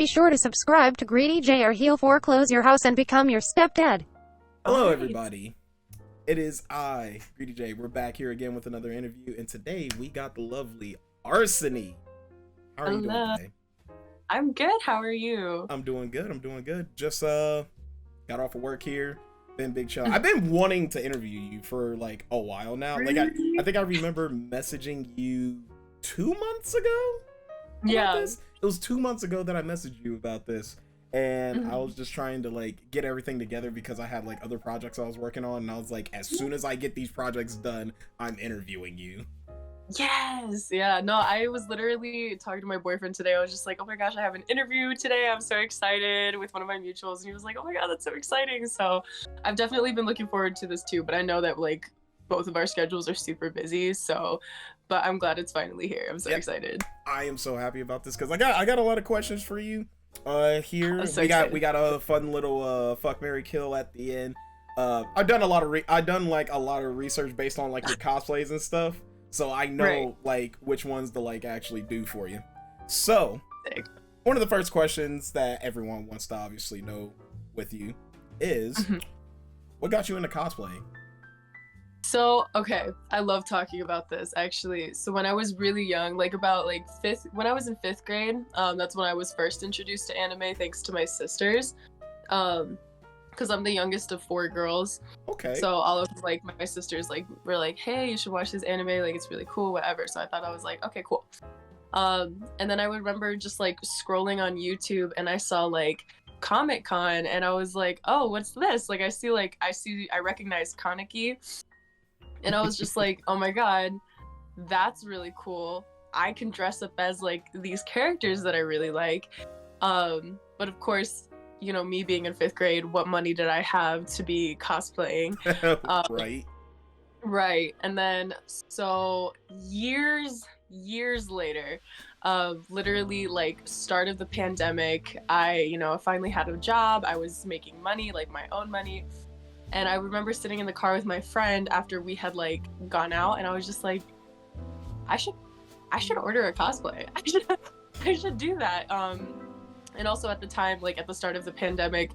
Be sure to subscribe to Greedy J or he'll foreclose your house and become your stepdad. Hello, everybody. It is I, Greedy J. We're back here again with another interview, and today we got the lovely Arsonnie. How are you doing today? I'm good. How are you? I'm doing good. I'm doing good. Just got off of work here. Been big chill. I've been wanting to interview you for like a while now. Really? Like I think I remember messaging you 2 months ago. Yeah. It was 2 months ago that I messaged you about this, and I was just trying to like get everything together because I had like other projects I was working on, and I was like, as soon as I get these projects done, I'm interviewing you. Yes. Yeah. No, I was literally talking to my boyfriend today. I was just like, oh my gosh, I have an interview today. I'm so excited with one of my mutuals. And he was like, oh my God, that's so exciting. So I've definitely been looking forward to this too. But I know that like both of our schedules are super busy. So, but I'm glad it's finally here. I'm so excited. I am so happy about this because I got a lot of questions for you. Here So we got a fun little fuck, marry, kill at the end. I've done a lot of research based on like your cosplays and stuff. So I know like which ones to like actually do for you. So one of the first questions that everyone wants to obviously know with you is what got you into cosplaying? So, okay, I love talking about this actually. So when I was really young, like about like when I was in fifth grade, that's when I was first introduced to anime thanks to my sisters. Because I'm the youngest of 4 girls. Okay. So all of like my sisters like were like, hey, you should watch this anime, like it's really cool, whatever. So I was like, okay, cool. And then I would remember just like scrolling on YouTube and I saw like Comic Con and I was like, oh, what's this? Like I recognize Kaneki. And I was just like, oh my God, that's really cool. I can dress up as like these characters that I really like. But of course, you know, me being in 5th grade, what money did I have to be cosplaying? Right. And then so years later, literally like start of the pandemic, I finally had a job. I was making money, like my own money. And I remember sitting in the car with my friend after we had like gone out, and I was just like, I should order a cosplay. I should do that. And also at the time, like at the start of the pandemic,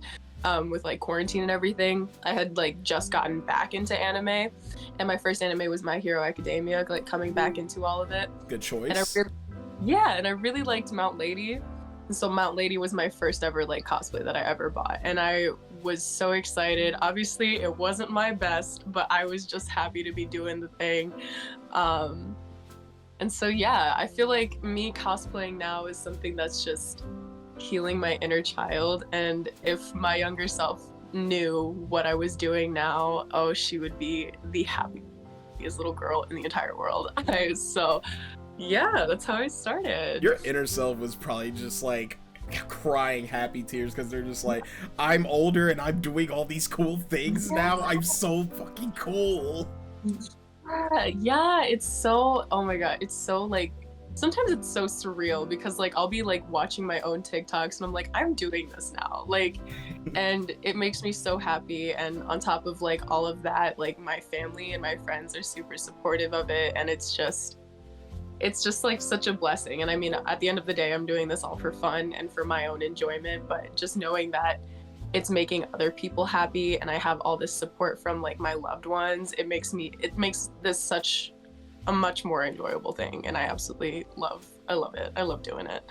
with like quarantine and everything, I had like just gotten back into anime, and my first anime was My Hero Academia, like coming back into all of it. Good choice. And I really liked Mount Lady. And so Mount Lady was my first ever like cosplay that I ever bought, and I was so excited. Obviously it wasn't my best, but I was just happy to be doing the thing. And so yeah, I feel like me cosplaying now is something that's just healing my inner child, and if my younger self knew what I was doing now, oh, she would be the happiest little girl in the entire world. So yeah, that's how I started. Your inner self was probably just like crying happy tears because they're just like, I'm older and I'm doing all these cool things now. I'm so fucking cool. Yeah, it's so, oh my God, it's so like, sometimes it's so surreal because like I'll be like watching my own TikToks and I'm like, I'm doing this now, like, and it makes me so happy. And on top of like all of that, like my family and my friends are super supportive of it, and it's just like such a blessing. And I mean, at the end of the day, I'm doing this all for fun and for my own enjoyment, but just knowing that it's making other people happy and I have all this support from like my loved ones, it makes this such a much more enjoyable thing, and I love it. I love doing it.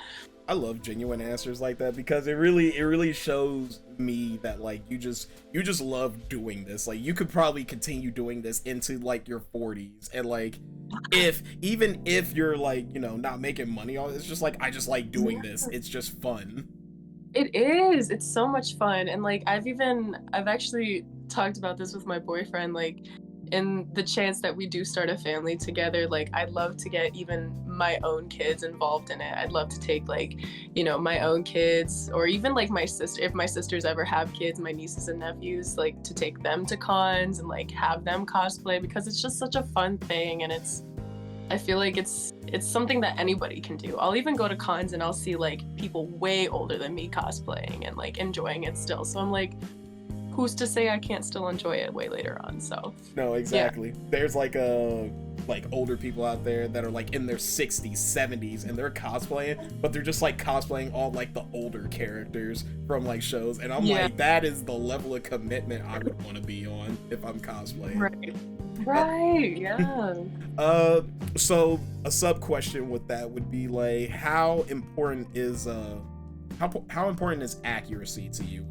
I love genuine answers like that because it really shows me that like you just love doing this. Like you could probably continue doing this into like your 40s, and like even if you're like, you know, not making money on it, it's just like I just like doing this. It's just fun. It is. It's so much fun. And like I've actually talked about this with my boyfriend, like in the chance that we do start a family together, like I'd love to get even my own kids involved in it. I'd love to take like, you know, my own kids, or even like my sister, if my sisters ever have kids, my nieces and nephews, like to take them to cons and like have them cosplay, because it's just such a fun thing. And I feel like it's something that anybody can do. I'll even go to cons and I'll see like people way older than me cosplaying and like enjoying it still. So I'm like, who's to say I can't still enjoy it way later on? So no, exactly. Yeah. There's like a like older people out there that are like in their 60s, 70s, and they're cosplaying, but they're just like cosplaying all like the older characters from like shows, and I'm like, that is the level of commitment I would want to be on if I'm cosplaying. Right, yeah. So a sub question with that would be like, how important is accuracy to you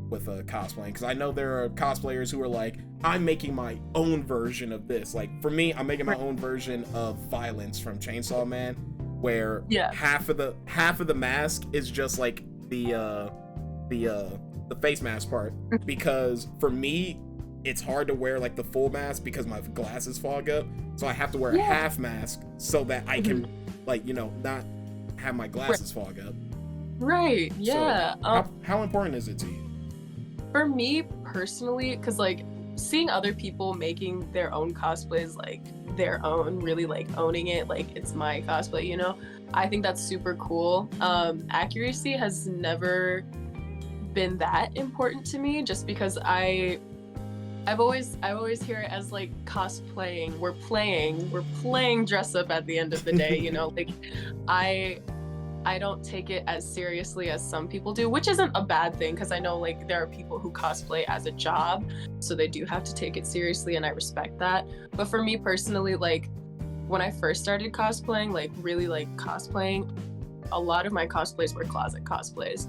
with cosplaying? Because I know there are cosplayers who are like, I'm making my own version of this. Like for me, I'm making my own version of Violence from Chainsaw Man, where half of the mask is just like the face mask part, because for me it's hard to wear like the full mask because my glasses fog up, so I have to wear a half mask so that I can like, you know, not have my glasses fog up. Right, yeah. So, how important is it to you? For me personally, because like seeing other people making their own cosplays, like their own, really like owning it, like it's my cosplay, you know, I think that's super cool. Accuracy has never been that important to me, just because I always hear it as like cosplaying. We're playing dress up at the end of the day, you know, like I don't take it as seriously as some people do, which isn't a bad thing, because I know like there are people who cosplay as a job, so they do have to take it seriously, and I respect that. But for me personally, like when I first started cosplaying, like really like cosplaying, a lot of my cosplays were closet cosplays.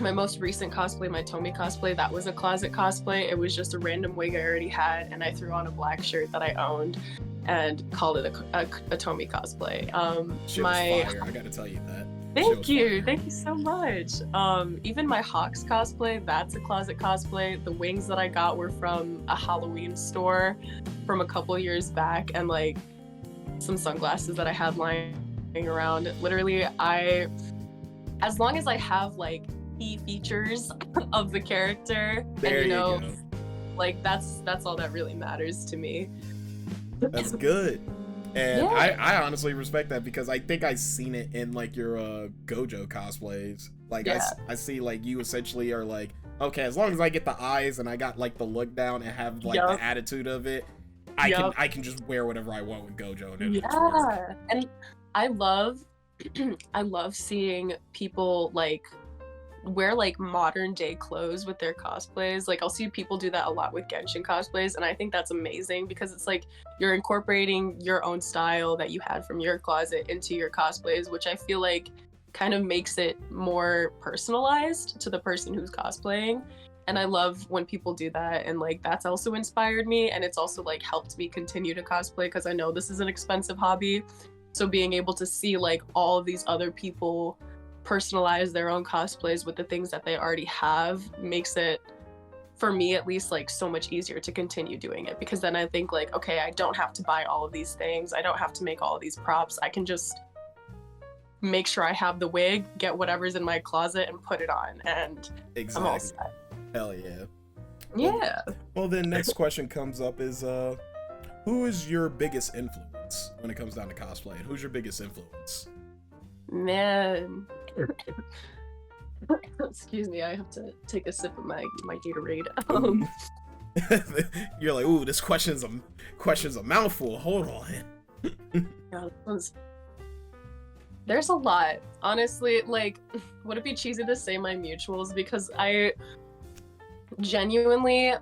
My most recent cosplay, my Tomi cosplay, that was a closet cosplay. It was just a random wig I already had, and I threw on a black shirt that I owned and called it a Tomi cosplay. Shit was fire, I gotta tell you that. Thank you so much. Even my Hawks cosplay, that's a closet cosplay. The wings that I got were from a Halloween store from a couple years back, and like some sunglasses that I had lying around. Literally, as long as I have like key features of the character, there, and you know, go. Like that's all that really matters to me. That's good. And I honestly respect that, because I think I've seen it in like your Gojo cosplays. Like I see like you essentially are like, okay, as long as I get the eyes and I got like the look down and have like the attitude of it, I can just wear whatever I want with Gojo. And and I love seeing people like wear like modern day clothes with their cosplays. Like I'll see people do that a lot with Genshin cosplays, and I think that's amazing, because it's like you're incorporating your own style that you had from your closet into your cosplays, which I feel like kind of makes it more personalized to the person who's cosplaying. And I love when people do that, and like that's also inspired me, and it's also like helped me continue to cosplay, because I know this is an expensive hobby. So being able to see like all of these other people personalize their own cosplays with the things that they already have makes it, for me at least, like so much easier to continue doing it, because then I think like, okay, I don't have to buy all of these things, I don't have to make all of these props, I can just make sure I have the wig, get whatever's in my closet and put it on, and I'm all set. Hell yeah. Yeah. Well, then next question comes up is who is your biggest influence when it comes down to cosplay? Who's your biggest influence? Man. Excuse me, I have to take a sip of my Gatorade. You're like, ooh, this question's a mouthful. Hold on. There's a lot. Honestly, like, would it be cheesy to say my mutuals? Because I genuinely,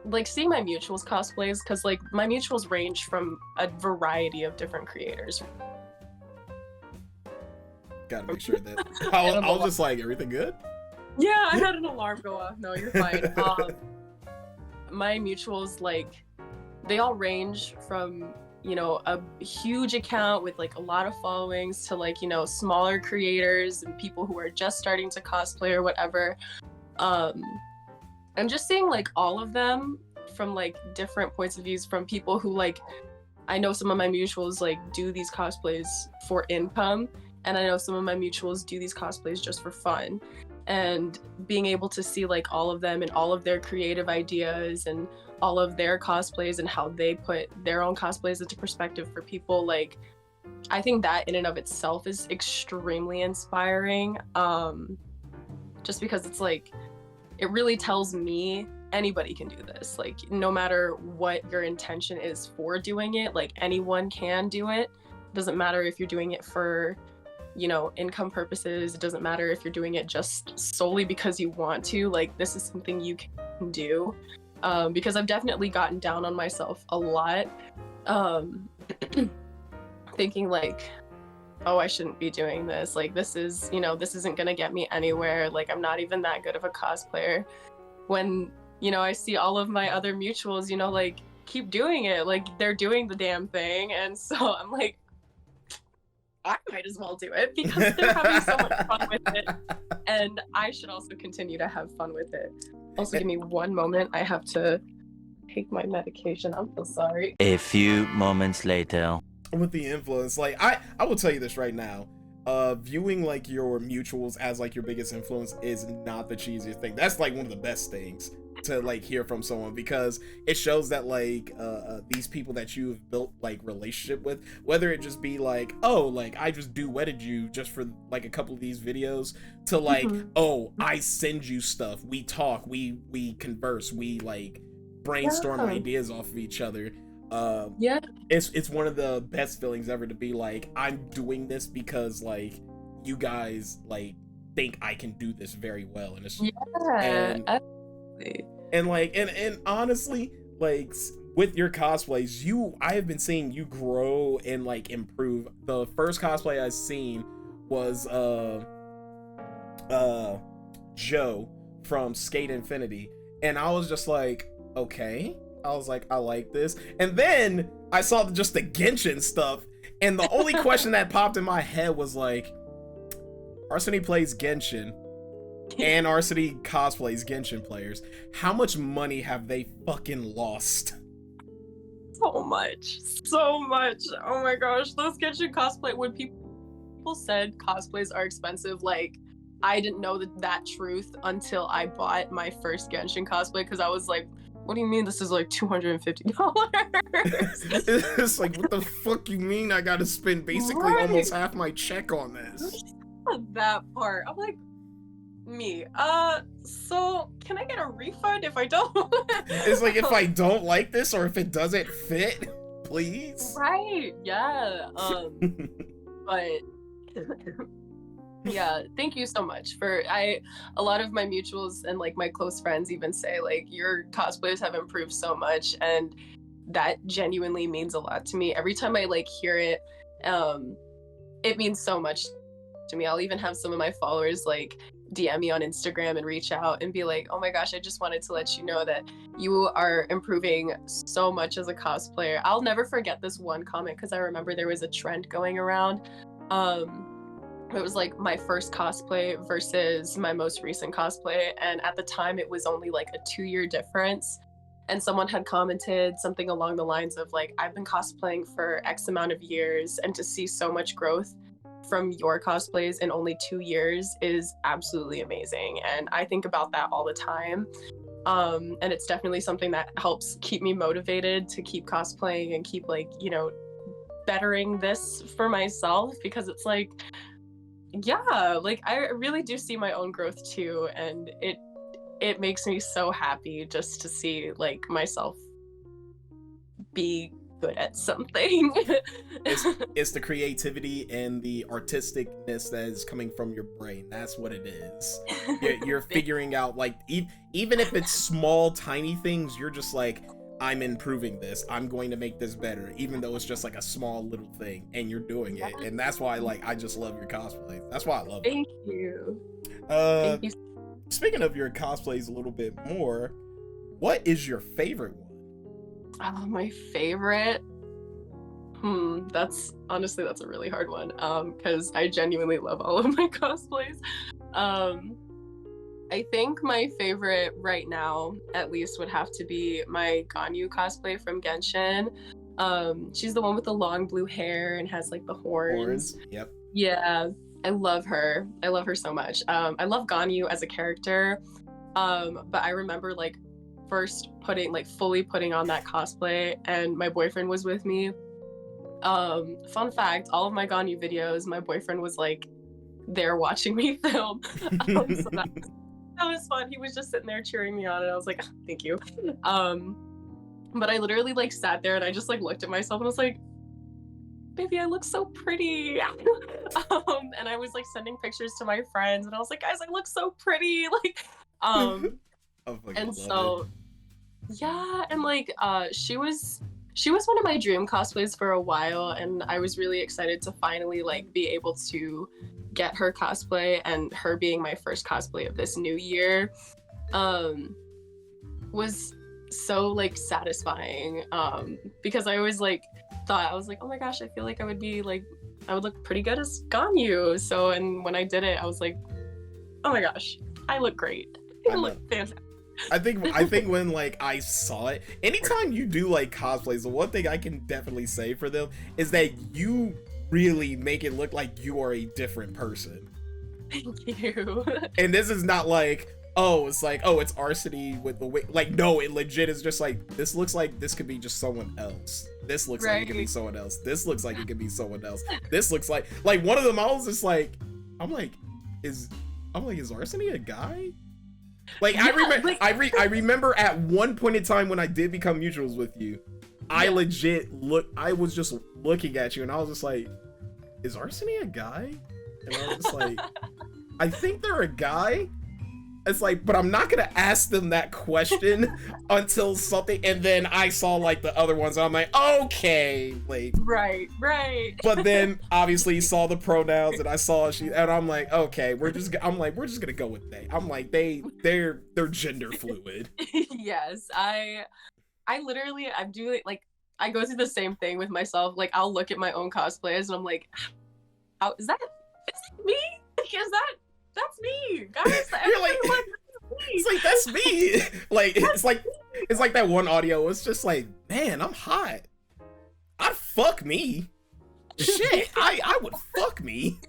like seeing my mutuals cosplays, because like my mutuals range from a variety of different creators. Gotta make sure that I was just like, everything good? Yeah, I had an alarm go off. No, you're fine. My mutuals, like, they all range from, you know, a huge account with like a lot of followings to like, you know, smaller creators and people who are just starting to cosplay or whatever. I'm just seeing like all of them from like different points of views, from people who like, I know some of my mutuals like do these cosplays for income, and I know some of my mutuals do these cosplays just for fun. And being able to see like all of them and all of their creative ideas and all of their cosplays and how they put their own cosplays into perspective for people, like, I think that in and of itself is extremely inspiring. Just because it's like, it really tells me anybody can do this. Like, no matter what your intention is for doing it, like anyone can do it. Doesn't matter if you're doing it for, you know, income purposes. It doesn't matter if you're doing it just solely because you want to. Like, this is something you can do. Because I've definitely gotten down on myself a lot, thinking like, oh, I shouldn't be doing this. Like, this is, you know, this isn't gonna get me anywhere. Like, I'm not even that good of a cosplayer. When, you know, I see all of my other mutuals, you know, like, keep doing it. Like, they're doing the damn thing. And so I'm like, I might as well do it because they're having so much fun with it. And I should also continue to have fun with it. Also, give me one moment. I have to take my medication. I'm so sorry. A few moments later. With the influence, like, I will tell you this right now. Viewing like your mutuals as like your biggest influence is not the cheesiest thing. That's like one of the best things to like hear from someone, because it shows that like these people that you've built like relationship with, whether it just be like, oh, like I just duetted you just for like a couple of these videos, to like, oh, I send you stuff, we talk, we converse, we like brainstorm ideas off of each other. Yeah, it's one of the best feelings ever to be like, I'm doing this because like you guys like think I can do this very well, and it's and honestly, like with your cosplays, I have been seeing you grow and like improve. The first cosplay I seen was Joe from Skate Infinity, and I was just like, okay, I was like, I like this. And then I saw just the Genshin stuff, and the only question that popped in my head was like, Arsonnie plays Genshin and Arsonnie cosplays Genshin players. How much money have they fucking lost? So much. Oh my gosh, those Genshin cosplay, when people said cosplays are expensive, like, I didn't know that truth until I bought my first Genshin cosplay, because I was like, what do you mean this is like $250? It's like, what the fuck you mean I gotta spend basically almost half my check on this? That part. I'm like, so can I get a refund if I don't? It's like, if I don't like this or if it doesn't fit, please. Right, yeah. But yeah, thank you so much for a lot of my mutuals and like my close friends even say like, your cosplays have improved so much, and that genuinely means a lot to me. Every time I like hear it, it means so much to me. I'll even have some of my followers like DM me on Instagram and reach out and be like, oh my gosh, I just wanted to let you know that you are improving so much as a cosplayer. I'll never forget this one comment, because I remember there was a trend going around. It was like my first cosplay versus my most recent cosplay, and at the time it was only like a 2-year difference, and someone had commented something along the lines of like, I've been cosplaying for X amount of years, and to see so much growth from your cosplays in only 2 years is absolutely amazing. And I think about that all the time, and it's definitely something that helps keep me motivated to keep cosplaying and keep like, you know, bettering this for myself, because it's like, yeah, like I really do see my own growth too, and it makes me so happy just to see like myself be good at something. It's the creativity and the artisticness that is coming from your brain. That's what it is. You're figuring out like, even if it's small tiny things, you're just like, I'm improving this, I'm going to make this better, even though it's just like a small little thing, and you're doing it. And that's why like, I just love your cosplay. That's why I love it. Thank you. Thank you. Speaking of your cosplays a little bit more, what is your favorite one? Oh, my favorite? That's a really hard one, because I genuinely love all of my cosplays. I think my favorite right now, at least, would have to be my Ganyu cosplay from Genshin. She's the one with the long blue hair and has like the horns. Yep. Yeah, I love her. I love her so much. I love Ganyu as a character, but I remember like first fully putting on that cosplay, and my boyfriend was with me. Fun fact, all of my Ganyu videos, my boyfriend was like there watching me film. So That was fun. He was just sitting there cheering me on, and I was like, thank you. But I literally like sat there and I just like looked at myself and was like, baby, I look so pretty. And I was like sending pictures to my friends and I was like, guys, I look so pretty. Like, and so yeah, and like she was one of my dream cosplays for a while, and I was really excited to finally like be able to get her cosplay, and her being my first cosplay of this new year was so like satisfying, because I always like thought, I was like, oh my gosh, I feel like I would look pretty good as Ganyu. So, and when I did it, I was like, oh my gosh, I look great. I look fantastic. I think when like I saw it, anytime you do like cosplays, the one thing I can definitely say for them is that you really make it look like you are a different person. Thank you. And this is not like, oh, it's like, oh, it's Arsonnie with the wig. Like, no, it legit is just like, this looks like this could be just someone else. This looks like it could be someone else. This looks like it could be someone else. This looks like one of them, I was just like, is Arsonnie a guy? Like, yeah, I remember at one point in time when I did become mutuals with you, I legit I was just looking at you and I was just like, is Arsonnie a guy? And I was just like, I think they're a guy. It's like, but I'm not gonna ask them that question until something, and then I saw like the other ones, and I'm like, okay, like, right. But then obviously saw the pronouns, and I saw and I'm like, okay, we're just gonna go with they. I'm like, they're gender fluid. Yes, I literally, I do like, I go through the same thing with myself. Like, I'll look at my own cosplays, and I'm like, how is that me? That's me, guys. You're like, it's like, that's me. Like, it's like that one audio. It's just like, man, I'm hot. I'd fuck me. Shit, I would fuck me.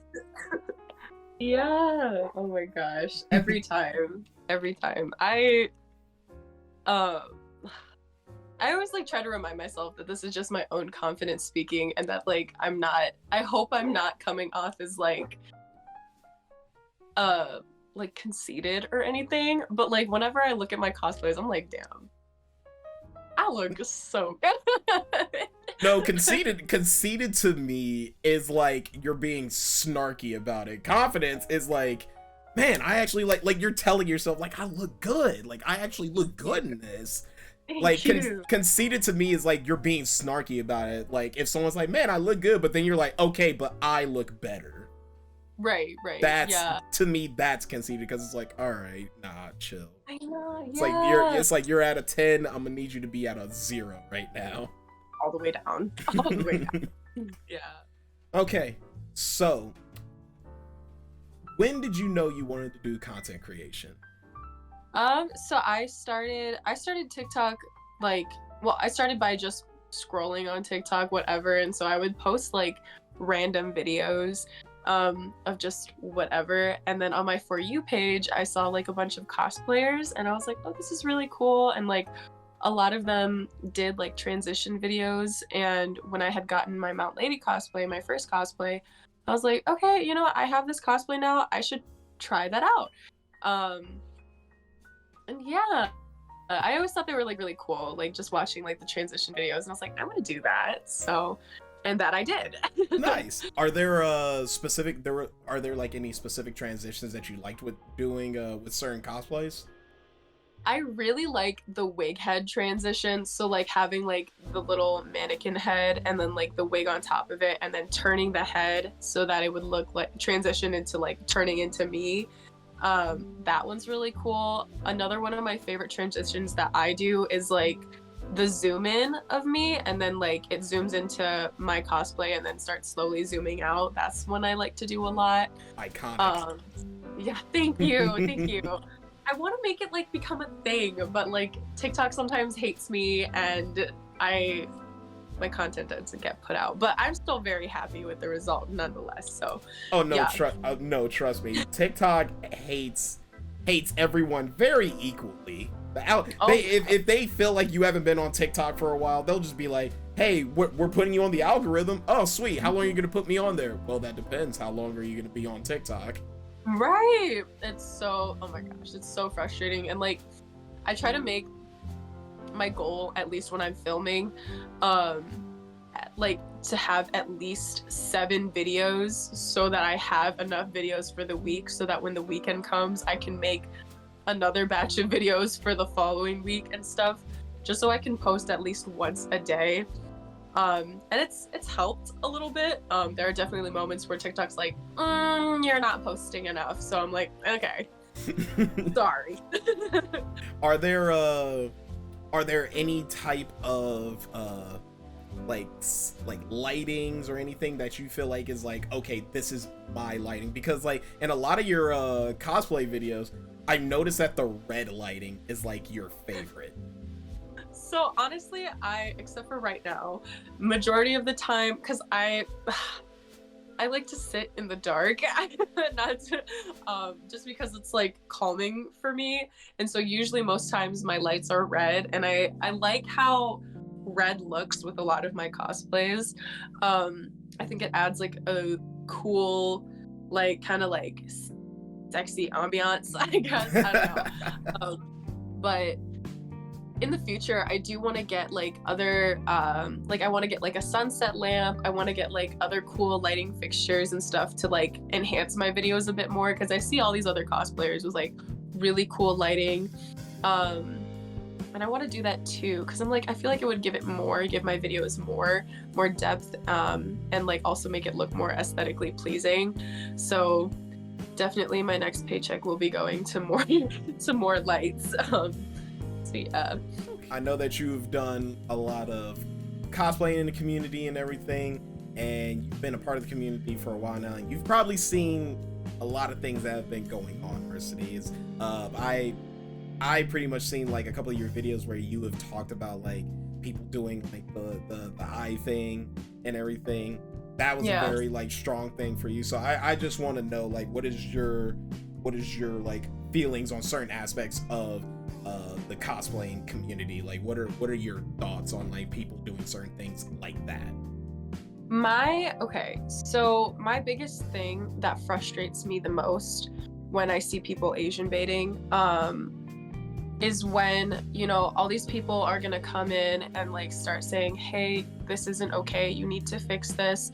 Yeah. Oh my gosh. Every time. I always like try to remind myself that this is just my own confidence speaking, and that like I hope I'm not coming off as like conceited or anything, but like whenever I look at my cosplays, I'm like, damn, I look so good. No, conceited to me is like you're being snarky about it. Confidence is like, man, I actually like you're telling yourself like, I look good, like I actually look good in this. Like, conceited to me is like you're being snarky about it. Like if someone's like, man, I look good, but then you're like, okay, but I look better. Right. That's to me, that's conceited, because it's like, all right, nah, chill. I know. It's like you're at a 10. I'm gonna need you to be at a 0 right now. All the way down. Yeah. Okay, so when did you know you wanted to do content creation? So I started TikTok like, well, I started by just scrolling on TikTok, whatever, and so I would post like random videos of just whatever, and then on my For You page I saw like a bunch of cosplayers, and I was like, oh, this is really cool, and like a lot of them did like transition videos, and when I had gotten my Mount Lady cosplay, my first cosplay, I was like, okay, you know what, I have this cosplay now, I should try that out. And yeah, I always thought they were like really cool, like just watching like the transition videos, and I was like, I'm gonna do that. So, and that I did. Nice. Are there like any specific transitions that you liked with doing with certain cosplays? I really like the wig head transition. So like having like the little mannequin head and then like the wig on top of it, and then turning the head so that it would look like transition into like turning into me. That one's really cool. Another one of my favorite transitions that I do is like the zoom in of me, and then like it zooms into my cosplay and then starts slowly zooming out. That's one I like to do a lot. Iconic. Yeah, thank you. I want to make it like become a thing, but like TikTok sometimes hates me, and my content doesn't get put out, but I'm still very happy with the result nonetheless. So trust me, TikTok hates everyone very equally. If they feel like you haven't been on TikTok for a while, they'll just be like, hey, we're putting you on the algorithm. Oh sweet, how long are you gonna put me on there? Well, that depends. How long are you gonna be on TikTok? Right. It's so, oh my gosh, it's so frustrating. And like, I try to make my goal, at least when I'm filming, like to have at least 7 videos so that I have enough videos for the week so that when the weekend comes, I can make another batch of videos for the following week and stuff, just so I can post at least once a day. And it's helped a little bit. There are definitely moments where TikTok's like, you're not posting enough. So I'm like, okay, sorry. Are there any type of like lightings or anything that you feel like is like, okay, this is my lighting? Because like in a lot of your cosplay videos, I noticed that the red lighting is like your favorite. So honestly, except for right now, majority of the time, because I like to sit in the dark, not to, just because it's like calming for me. And so usually most times my lights are red, and I like how red looks with a lot of my cosplays. I think it adds like a cool, like kind of like sexy ambiance, I guess. I don't know. But in the future, I do want to get like other, like I want to get like a sunset lamp. I want to get like other cool lighting fixtures and stuff to like enhance my videos a bit more, because I see all these other cosplayers with like really cool lighting. And I want to do that too, because I'm like, I feel like it would give my videos more depth, and like also make it look more aesthetically pleasing. So definitely my next paycheck will be going to more to more lights. So yeah. I know that you've done a lot of cosplaying in the community and everything, and you've been a part of the community for a while now, and you've probably seen a lot of things that have been going on Arsonnie. I pretty much seen like a couple of your videos where you have talked about like people doing like the eye thing and everything. That was a very like strong thing for you. So I just want to know like what is your like feelings on certain aspects of the cosplaying community? Like what are your thoughts on like people doing certain things like that? So my biggest thing that frustrates me the most when I see people Asian baiting is when, you know, all these people are gonna come in and like start saying, hey, this isn't okay, you need to fix this,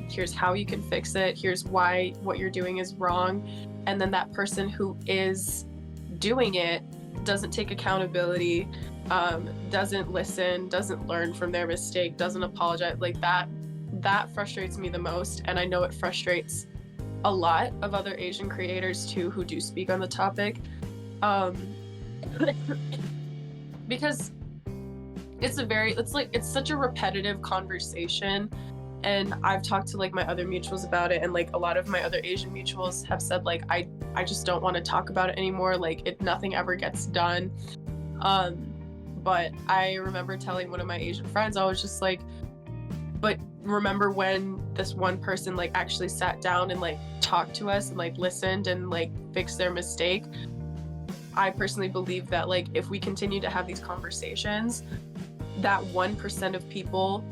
here's how you can fix it, here's why what you're doing is wrong. And then that person who is doing it doesn't take accountability, doesn't listen, doesn't learn from their mistake, doesn't apologize. Like that frustrates me the most. And I know it frustrates a lot of other Asian creators too who do speak on the topic, because it's such a repetitive conversation. And I've talked to like my other mutuals about it, and like a lot of my other Asian mutuals have said like I just don't want to talk about it anymore, like nothing ever gets done. But I remember telling one of my Asian friends, I was just like, but remember when this one person like actually sat down and like talked to us and like listened and like fixed their mistake? I personally believe that like if we continue to have these conversations, that 1% of people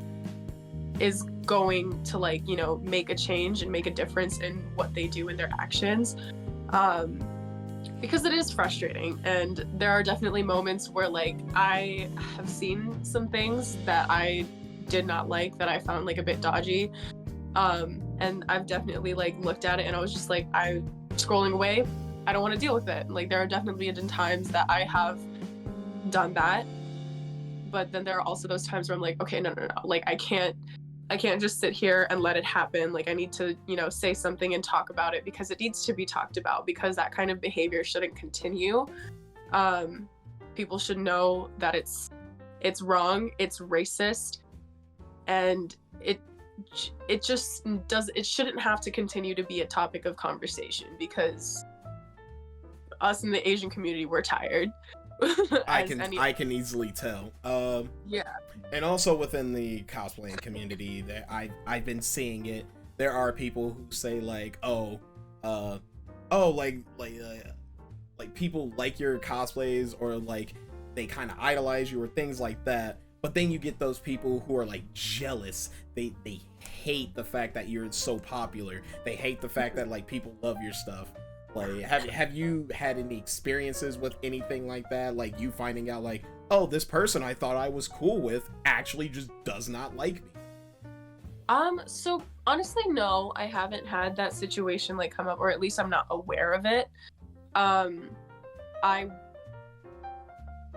is going to like, you know, make a change and make a difference in what they do in their actions, because it is frustrating. And there are definitely moments where like I have seen some things that I did not like, that I found like a bit dodgy, and I've definitely like looked at it and I was just like, I'm scrolling away, I don't want to deal with it. Like there are definitely been times that I have done that, but then there are also those times where I'm like, okay, no, like I can't just sit here and let it happen. Like I need to, you know, say something and talk about it, because it needs to be talked about, because that kind of behavior shouldn't continue. People should know that it's wrong, it's racist, and it shouldn't have to continue to be a topic of conversation, because us in the Asian community, we're tired. I can easily tell. Yeah. And also within the cosplaying community, that I've been seeing it. There are people who say like, like people like your cosplays, or like they kind of idolize you or things like that. But then you get those people who are like jealous. They hate the fact that you're so popular. They hate the fact that like people love your stuff. Like, have you had any experiences with anything like that? Like you finding out like, oh, this person I thought I was cool with actually just does not like me. So honestly, no, I haven't had that situation like come up, or at least I'm not aware of it. I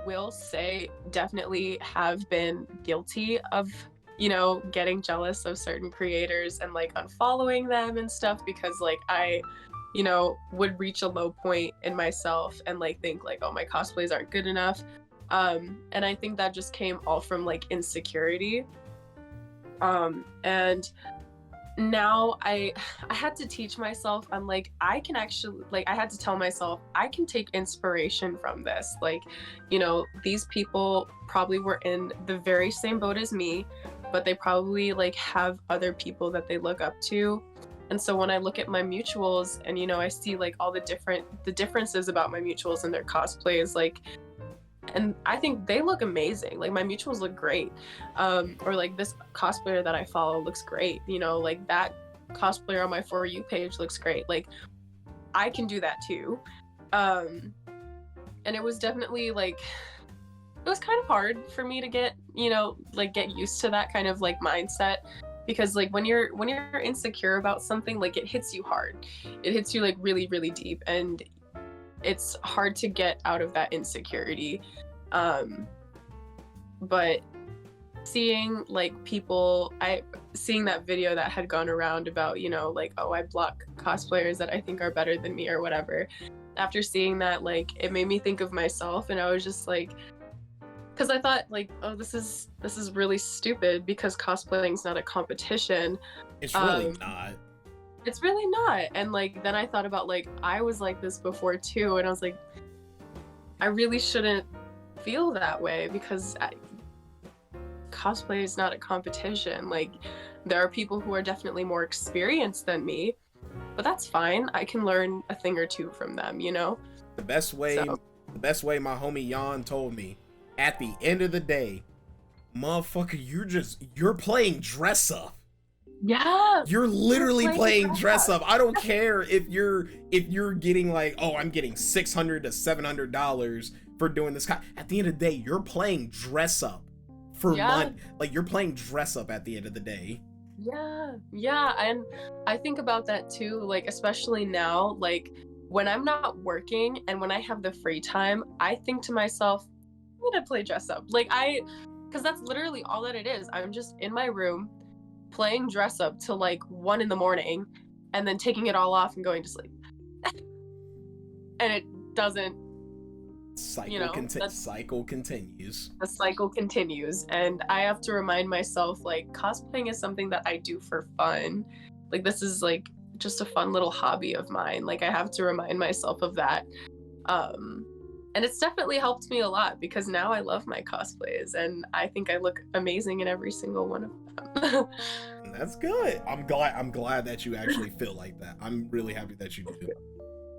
will say definitely have been guilty of, you know, getting jealous of certain creators and like unfollowing them and stuff, because like I, you know, would reach a low point in myself and like think like, oh, my cosplays aren't good enough. And I think that just came all from like insecurity. And now I had to teach myself, I'm like, I can actually, like, I had to tell myself I can take inspiration from this. Like, you know, these people probably were in the very same boat as me, but they probably like have other people that they look up to. And so when I look at my mutuals and, you know, I see like all the differences about my mutuals and their cosplays, like, and I think they look amazing. Like my mutuals look great. Or like this cosplayer that I follow looks great. You know, like that cosplayer on my For You page looks great. Like I can do that too. And it was definitely like, it was kind of hard for me to get, you know, like get used to that kind of like mindset. Because like when you're insecure about something, like it hits you hard. It hits you like really, really deep, and it's hard to get out of that insecurity. But seeing like people, seeing that video that had gone around about, you know, like, oh, I block cosplayers that I think are better than me or whatever. After seeing that, like it made me think of myself, and I was just like, because I thought like, oh, this is really stupid, because cosplaying is not a competition. It's really not. It's really not. And like then I thought about like I was like this before too, and I was like, I really shouldn't feel that way, because cosplay is not a competition. Like there are people who are definitely more experienced than me, but that's fine. I can learn a thing or two from them, you know? The best way my homie Jan told me, at the end of the day, motherfucker, you're playing dress up. Yeah. You're literally playing dress up. I don't care if you're getting like, oh, I'm getting $600 to $700 for doing this. At the end of the day, you're playing dress up for money. Like you're playing dress up at the end of the day. Yeah. And I think about that too, like especially now, like when I'm not working and when I have the free time, I think to myself, I'm gonna play dress up. Like because that's literally all that it is. I'm just in my room playing dress up till like 1 a.m. and then taking it all off and going to sleep. And it doesn't, cycle continues. The cycle continues, and I have to remind myself like cosplaying is something that I do for fun. Like this is like just a fun little hobby of mine. Like I have to remind myself of that. And it's definitely helped me a lot, because now I love my cosplays and I think I look amazing in every single one of them. That's good. I'm glad that you actually feel like that. I'm really happy that you do.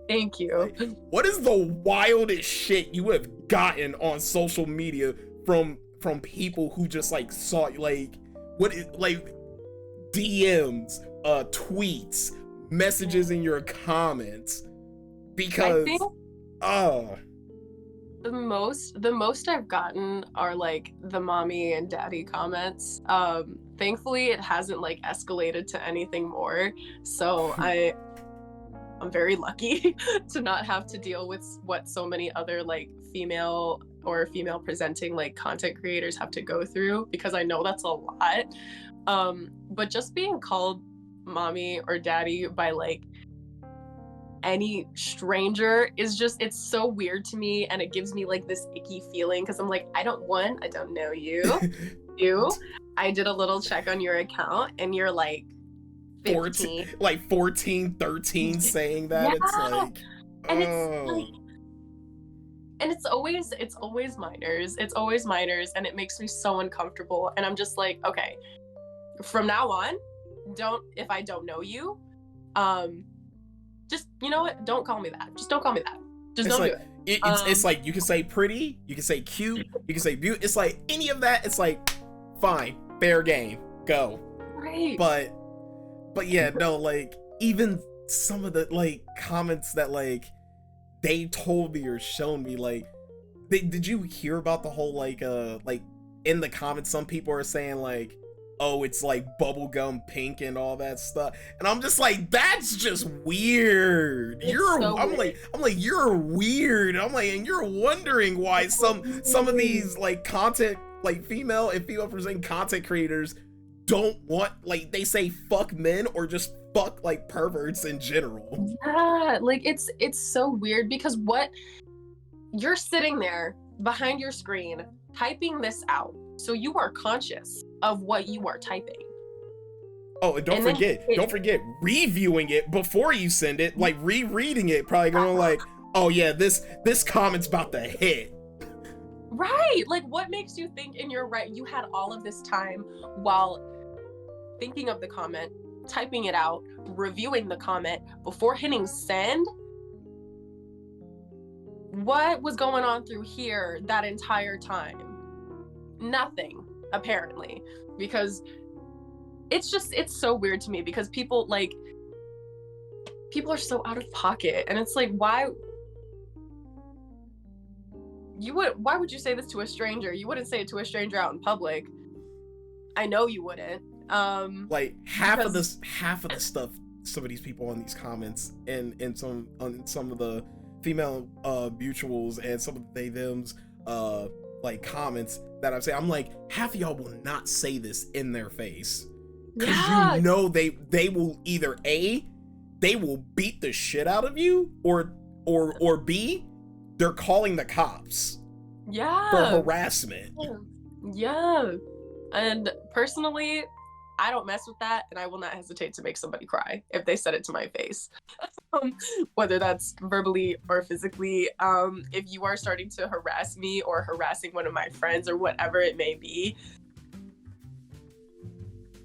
Thank you. Like, what is the wildest shit you have gotten on social media from people who just like saw like DMs, tweets, messages in your comments? Because I think the most I've gotten are like the mommy and daddy comments. Thankfully it hasn't like escalated to anything more, so I'm very lucky to not have to deal with what so many other like female presenting like content creators have to go through, because I know that's a lot. But just being called mommy or daddy by like any stranger is just, it's so weird to me, and it gives me like this icky feeling, because I'm like, I don't know you. I did a little check on your account and you're like 15. 14, 13 saying that. It's like, and it's like, and it's always minors. It's always minors, and it makes me so uncomfortable. And I'm just like, okay, from now on, if I don't know you, just, you know what? Don't call me that. Just don't call me that. Just don't do it. It's like, you can say pretty, you can say cute, you can say beautiful. It's like any of that. It's like, fine, fair game, go. Right. But yeah, no, like even some of the like comments that like they told me or shown me, like did you hear about the whole like in the comments some people are saying like, oh, it's like bubblegum pink and all that stuff, and I'm just like, that's just weird. I'm like you're weird. I'm like, and you're wondering why some of these like content, like female presenting content creators don't want, like, they say fuck men or just fuck like perverts in general. Yeah, like it's so weird because what you're sitting there behind your screen typing this out, so you are conscious of what you are typing. Oh, and don't forget reviewing it before you send it, like rereading it, probably going like, oh yeah, this comment's about to hit. Right, like what makes you think in your right you had all of this time while thinking of the comment, typing it out, reviewing the comment before hitting send? What was going on through here that entire time? Nothing, apparently, because it's so weird to me because people are so out of pocket, and it's like, why would you say this to a stranger? You wouldn't say it to a stranger out in public. I know you wouldn't. Like half of the stuff some of these people on these comments and on some of the female mutuals and some of the they thems like comments that I'm saying, I'm like, half of y'all will not say this in their face, because you know they will either A, they will beat the shit out of you, or B, they're calling the cops for harassment. Yeah. And personally, I don't mess with that, and I will not hesitate to make somebody cry if they said it to my face. Whether that's verbally or physically. If you are starting to harass me or harassing one of my friends or whatever it may be,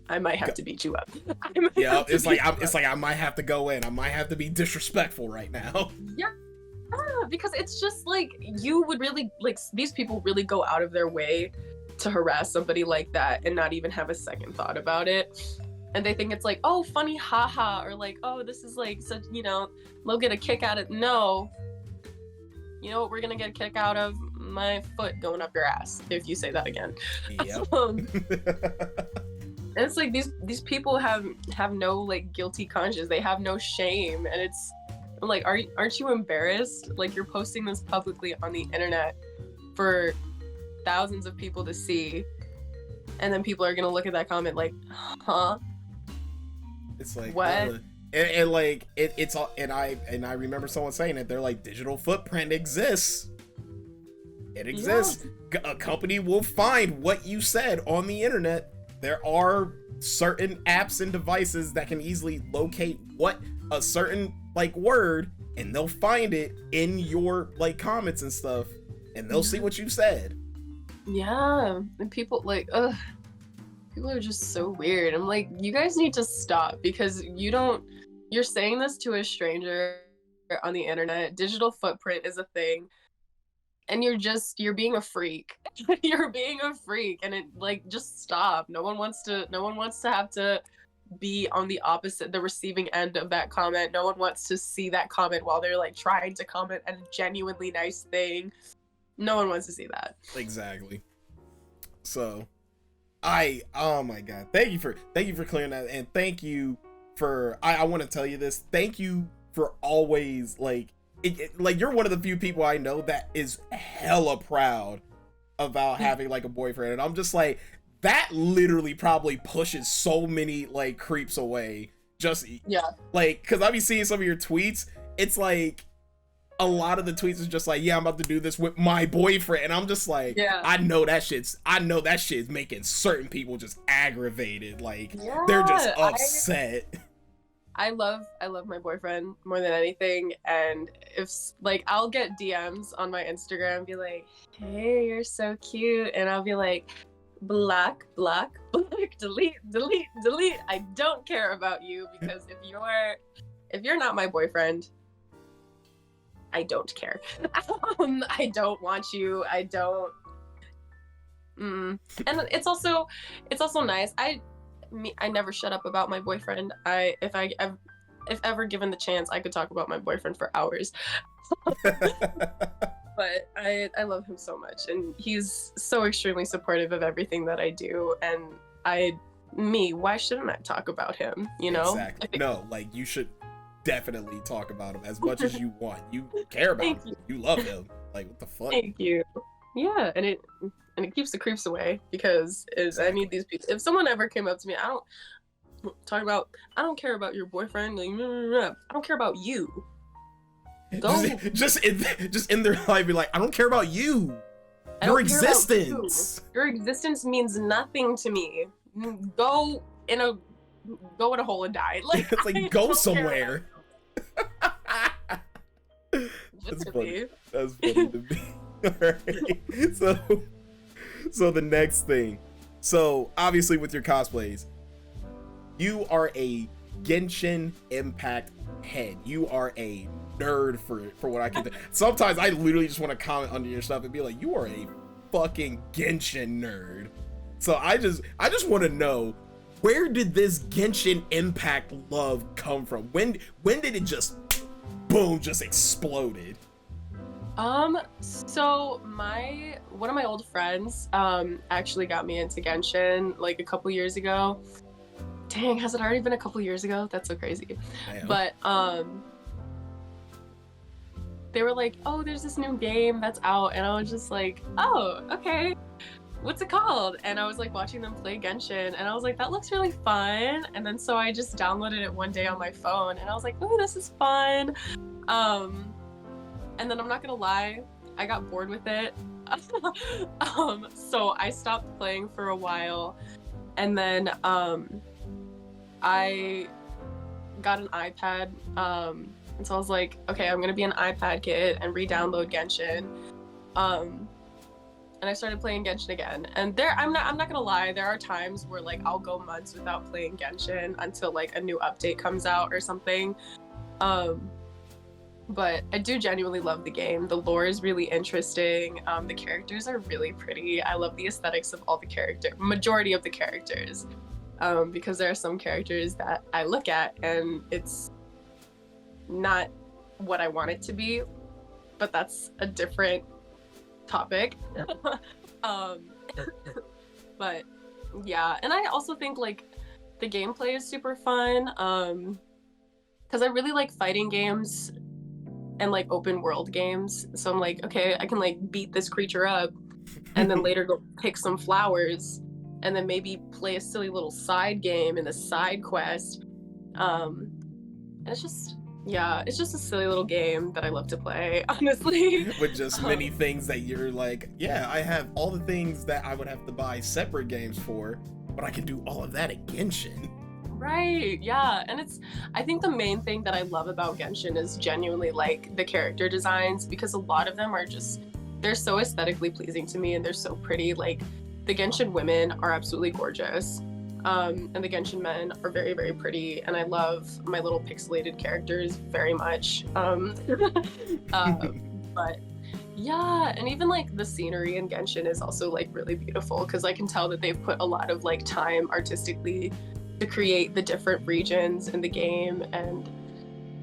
I might have to beat you up. Yeah, it's like I might have to go in. I might have to be disrespectful right now. Yeah, because it's just like, you would really, like, these people really go out of their way to harass somebody like that and not even have a second thought about it. And they think it's like, oh, funny, haha, or like, oh, this is like such, they'll get a kick out of. No, you know what we're gonna get a kick out of? My foot going up your ass if you say that again. Yep. And it's like these people have no like guilty conscience. They have no shame, and it's like, aren't you embarrassed? Like, you're posting this publicly on the internet for thousands of people to see, and then people are gonna look at that comment like, huh? It's like, what? And like it's all, and I remember someone saying it. They're like, digital footprint exists. It exists. Yeah. A company will find what you said on the internet. There are certain apps and devices that can easily locate what a certain like word, and they'll find it in your like comments and stuff, and they'll see what you said. Yeah, and people like, people are just so weird. I'm like, you guys need to stop, because you're saying this to a stranger on the internet. Digital footprint is a thing, and you're being a freak. You're being a freak, and it, like, just stop. No one wants to have to be on the receiving end of that comment. No one wants to see that comment while they're like trying to comment a genuinely nice thing. No one wants to see that. Exactly. So, oh my god, thank you for clearing that, and thank you for, I want to tell you this. Thank you for always like like, you're one of the few people I know that is hella proud about having like a boyfriend, and I'm just like, that literally probably pushes so many like creeps away. Just like, because I be seeing some of your tweets. It's like, a lot of the tweets is just like, yeah, I'm about to do this with my boyfriend, and I'm just like, I know that shit's making certain people just aggravated, like, they're just upset. I love my boyfriend more than anything, and if like, I'll get DMs on my Instagram and be like, hey, you're so cute, and I'll be like, block, delete. I don't care about you, because if you're not my boyfriend, I don't care. I don't want you. I don't. And it's also nice. I never shut up about my boyfriend. If ever given the chance, I could talk about my boyfriend for hours. But I love him so much, and he's so extremely supportive of everything that I do. And why shouldn't I talk about him? You know? Exactly. No, like you should definitely talk about him as much as you want. You care about him. You love him. Like, what the fuck? Thank you. Yeah, and it keeps the creeps away, because I need these people. If someone ever came up to me, I don't care about your boyfriend. Like, I don't care about you. Go. Just in their life, be like, I don't care about you. Your existence. Your existence means nothing to me. Go in a hole and die. Like, it's like, go somewhere. That's funny. That's funny to me. Alright. So the next thing. So obviously with your cosplays, you are a Genshin Impact head. You are a nerd for what I can do. Sometimes I literally just want to comment under your stuff and be like, you are a fucking Genshin nerd. So I just want to know, where did this Genshin Impact love come from? When did it just boom, just exploded? So one of my old friends actually got me into Genshin like a couple years ago. Dang, has it already been a couple years ago? That's so crazy. But they were like, oh, there's this new game that's out, and I was just like, oh, okay, what's it called? And I was like watching them play Genshin, and I was like, that looks really fun. And then so I just downloaded it one day on my phone, and I was like, oh, this is fun. And then I'm not gonna lie, I got bored with it. So I stopped playing for a while, and then I got an iPad, and so I was like, okay, I'm gonna be an iPad kid and re-download Genshin. And I started playing Genshin again. And I'm not gonna lie, there are times where like I'll go months without playing Genshin until like a new update comes out or something. But I do genuinely love the game. The lore is really interesting. The characters are really pretty. I love the aesthetics of all the majority of the characters. Because there are some characters that I look at and it's not what I want it to be, but that's a different topic. But yeah, and I also think like the gameplay is super fun, because I really like fighting games and like open world games. So I'm like, okay, I can like beat this creature up and then later go pick some flowers and then maybe play a silly little side game in the side quest. And it's just a silly little game that I love to play, honestly. With just many things that you're like, yeah, I have all the things that I would have to buy separate games for, but I can do all of that at Genshin. Right, yeah. And I think the main thing that I love about Genshin is genuinely like the character designs, because a lot of them are they're so aesthetically pleasing to me and they're so pretty. Like the Genshin women are absolutely gorgeous. And the Genshin men are very, very pretty, and I love my little pixelated characters very much. But yeah, and even like the scenery in Genshin is also like really beautiful, because I can tell that they've put a lot of like time artistically to create the different regions in the game, and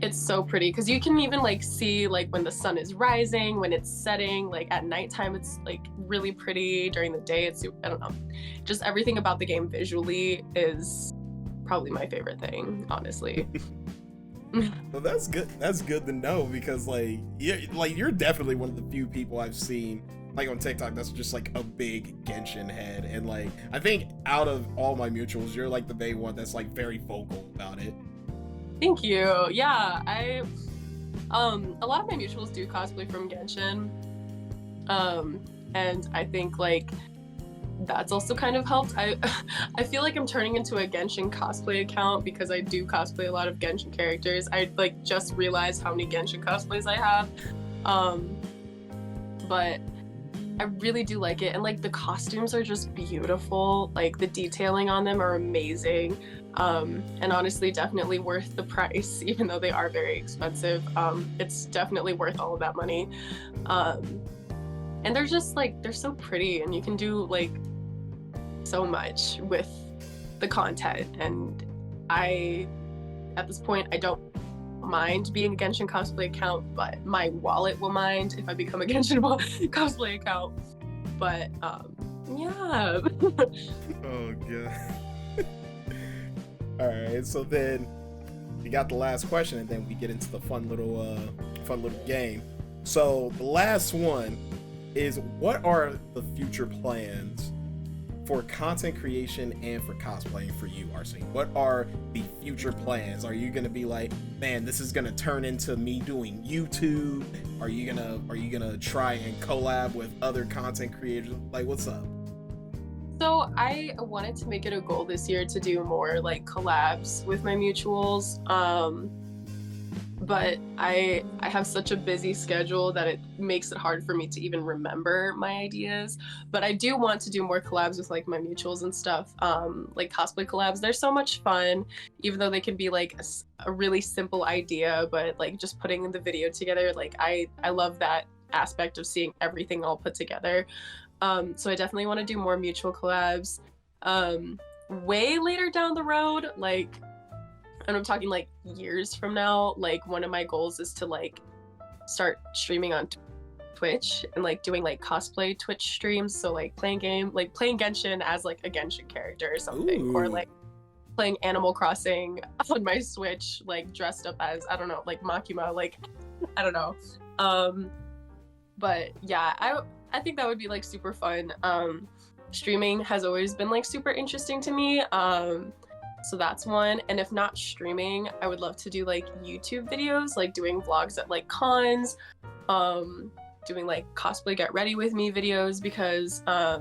it's so pretty because you can even like see like when the sun is rising, when it's setting, like at nighttime it's like really pretty, during the day it's, I don't know, just everything about the game visually is probably my favorite thing, honestly. Well, that's good to know, because like you're definitely one of the few people I've seen like on TikTok that's just like a big Genshin head, and like I think out of all my mutuals, you're like the main one that's like very vocal about it. Thank you. Yeah, a lot of my mutuals do cosplay from Genshin, and I think like that's also kind of helped. I feel like I'm turning into a Genshin cosplay account because I do cosplay a lot of Genshin characters. I like just realized how many Genshin cosplays I have, but I really do like it, and like the costumes are just beautiful. Like the detailing on them are amazing, and honestly definitely worth the price, even though they are very expensive. It's definitely worth all of that money, and they're just like, they're so pretty, and you can do like so much with the content. And at this point, I don't mind being a Genshin cosplay account, but my wallet will mind if I become a Genshin cosplay account. But yeah. Oh god. All right, so then we got the last question, and then we get into the fun little game. So the last one is, what are the future plans for content creation and for cosplaying for you, Arsonnie? What are the future plans? Are you gonna be like, man, this is gonna turn into me doing YouTube? Are you gonna try and collab with other content creators? Like, what's up? So I wanted to make it a goal this year to do more like collabs with my mutuals. But I have such a busy schedule that it makes it hard for me to even remember my ideas. But I do want to do more collabs with like my mutuals and stuff, like cosplay collabs. They're so much fun, even though they can be like a really simple idea, but like just putting the video together, like I love that aspect of seeing everything all put together. So I definitely want to do more mutual collabs. Way later down the road, like, and I'm talking like years from now, like one of my goals is to like start streaming on Twitch and like doing like cosplay Twitch streams. So like playing Genshin as like a Genshin character or something. Ooh. Or like playing Animal Crossing on my Switch, like dressed up as, I don't know, like Makima, like, I don't know. But yeah, I think that would be like super fun. Streaming has always been like super interesting to me. So that's one. And if not streaming, I would love to do like YouTube videos, like doing vlogs at like cons, doing like cosplay get ready with me videos, because I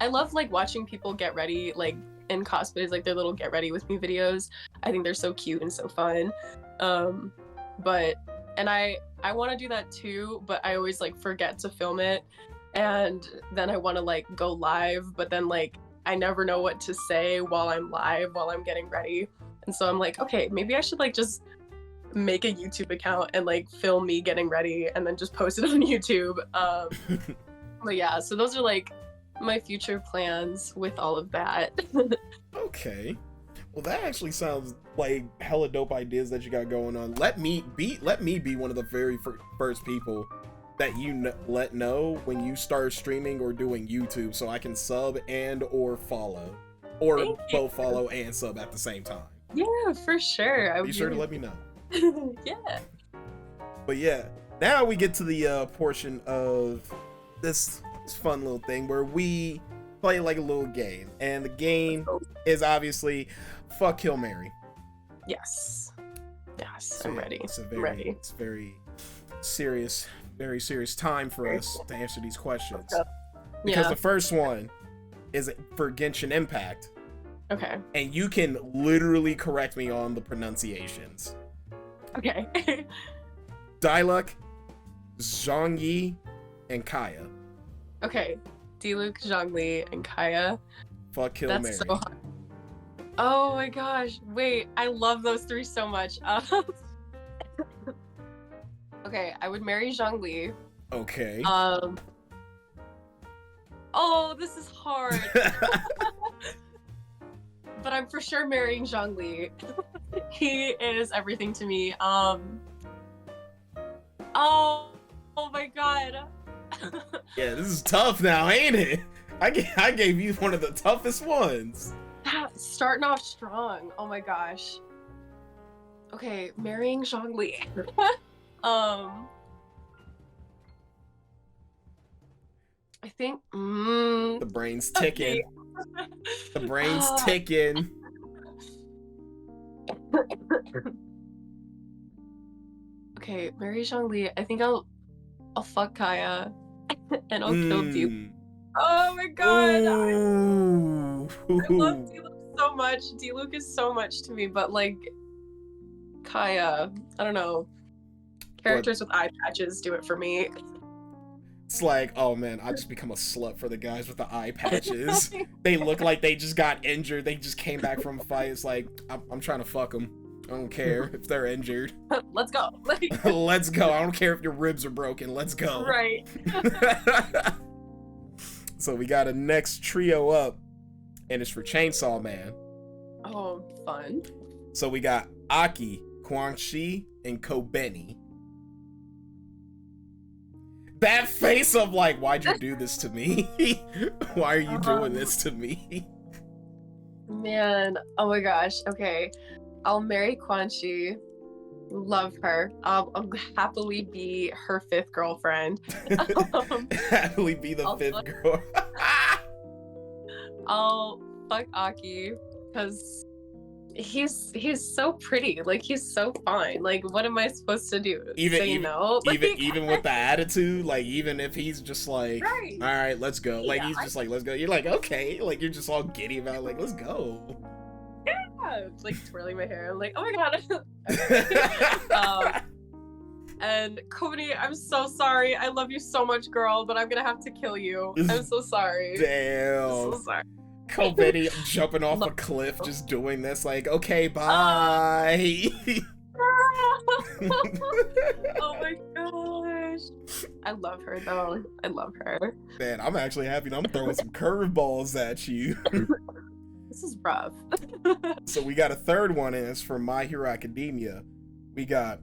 love like watching people get ready like in cosplays, like their little get ready with me videos. I think they're so cute and so fun. And I want to do that too, but I always like forget to film it, and then I want to like go live, but then like I never know what to say while I'm live, while I'm getting ready. And so I'm like, okay, maybe I should like just make a YouTube account and like film me getting ready and then just post it on YouTube. But yeah, so those are like my future plans with all of that. Okay. Well, that actually sounds like hella dope ideas that you got going on. Let me be one of the very first people that you let know when you start streaming or doing YouTube, so I can sub and or follow, or both follow and sub at the same time. Yeah, for sure. Be sure to let me know. Yeah. But yeah, now we get to the portion of this fun little thing where we play like a little game, and the game is obviously fuck, kill, marry. Yes. Yes, So I'm yeah, ready. It's very serious time for us to answer these questions. Because Yeah. the first one is for Genshin Impact, Okay. and you can literally correct me on the pronunciations. Okay. Diluc, Zhongyi, and Kaya. Okay. Diluc, Zhongli, and Kaya. Fuck, kill, That's marry. so hard. Oh my gosh. Wait, I love those three so much. Okay, I would marry Zhongli. Okay. Oh, this is hard. But I'm for sure marrying Zhongli. He is everything to me. Oh my god. Yeah, this is tough now, ain't it? I gave you one of the toughest ones. Starting off strong. Oh my gosh. Okay, marrying Zhongli. I think The brain's ticking. The brain's ticking. Okay, marry Zhongli. I think I'll fuck Kaya and I'll kill Diluc. Oh my god! Ooh. I love Diluc so much. Diluc is so much to me, but like Kaya, I don't know. Characters with eye patches do it for me. It's like, oh man, I just become a slut for the guys with the eye patches. They look like they just got injured. They just came back from a fight. It's like, I'm trying to fuck them. I don't care if they're injured. Let's go. Let's go. I don't care if your ribs are broken. Let's go. Right. So we got a next trio up. and it's for Chainsaw Man. Oh, fun. So we got Aki, Quan Chi, and Kobeni. That face of like, why'd you do this to me? Why are you doing this to me? Man, oh my gosh. Okay, I'll marry Quan Chi. Love her. I'll happily be her 5th girlfriend. Happily be the 5th girl. I'll fuck Aki because he's so pretty. Like, he's so fine. Like, what am I supposed to do? Say no? Even with the attitude, like, even if he's just like, right. All right, let's go. Like, Yeah, he's just like, let's go. You're like, okay. Like, you're just all giddy about it, like, let's go. Yeah, like twirling my hair. I'm like, oh my god. And Cody, I'm so sorry. I love you so much, girl, but I'm gonna have to kill you. I'm so sorry. Damn. I'm so sorry. Kobeni jumping off a cliff, just doing this, like, okay, bye. Oh my gosh. I love her though. I love her. Man, I'm actually happy. I'm throwing some curveballs at you. This is rough. So we got a third one, and it's from My Hero Academia. We got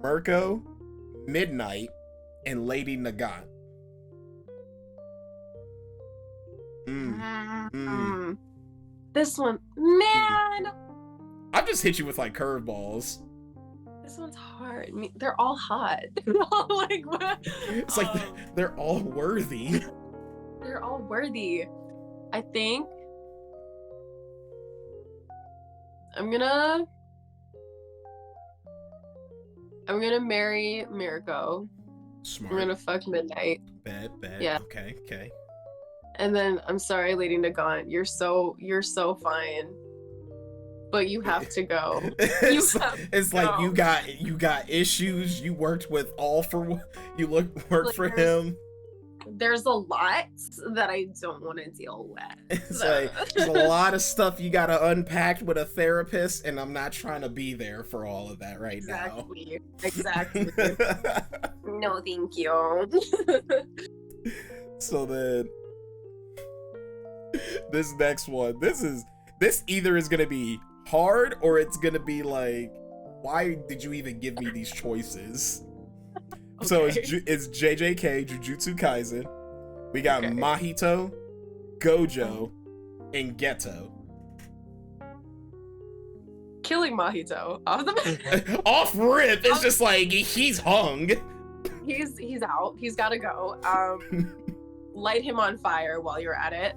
Mirko, Midnight, and Lady Nagant. This one, man. I've just hit you with like curveballs. This one's hard. I mean, they're all hot. They're all like, what? It's like they're all worthy. They're all worthy. I think I'm gonna marry Mirko. Smart. I'm gonna fuck Midnight. Bet. Yeah. Okay. And then I'm sorry, Lady Nagant. You're so fine. But you have to go. It's like you got issues. You worked with worked like for him. There's a lot that I don't want to deal with. It's like there's a lot of stuff you gotta unpack with a therapist, and I'm not trying to be there for all of that right now. Exactly. No, thank you. So then, this next one, this either is gonna be hard or it's gonna be like, why did you even give me these choices? Okay. So it's JJK, Jujutsu Kaisen. We got Mahito, Gojo, and Geto. Killing Mahito off the off rip. It's just like he's hung. He's out. He's gotta go. Light him on fire while you're at it.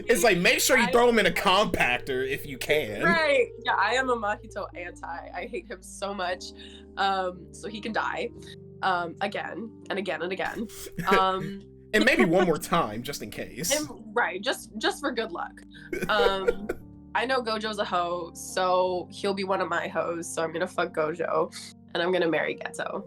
It's like, make sure you throw him in a compactor if you can. Right. Yeah, I am a Mahito anti. I hate him so much. So he can die. Again and again and again. And maybe one more time, just in case. Right, just for good luck. I know Gojo's a hoe, so he'll be one of my hoes, so I'm gonna fuck Gojo, and I'm gonna marry Geto.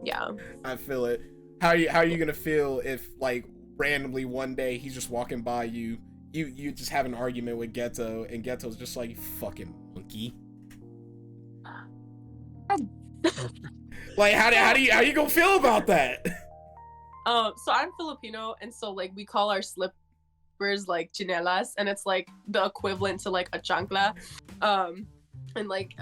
Yeah. I feel it. How are you gonna feel if, like, randomly one day he's just walking by you just have an argument with Geto, and Geto's just like, you fucking monkey. Like, how you gonna feel about that? So I'm Filipino, and so like we call our slippers like chinelas, and it's like the equivalent to like a chancla. And like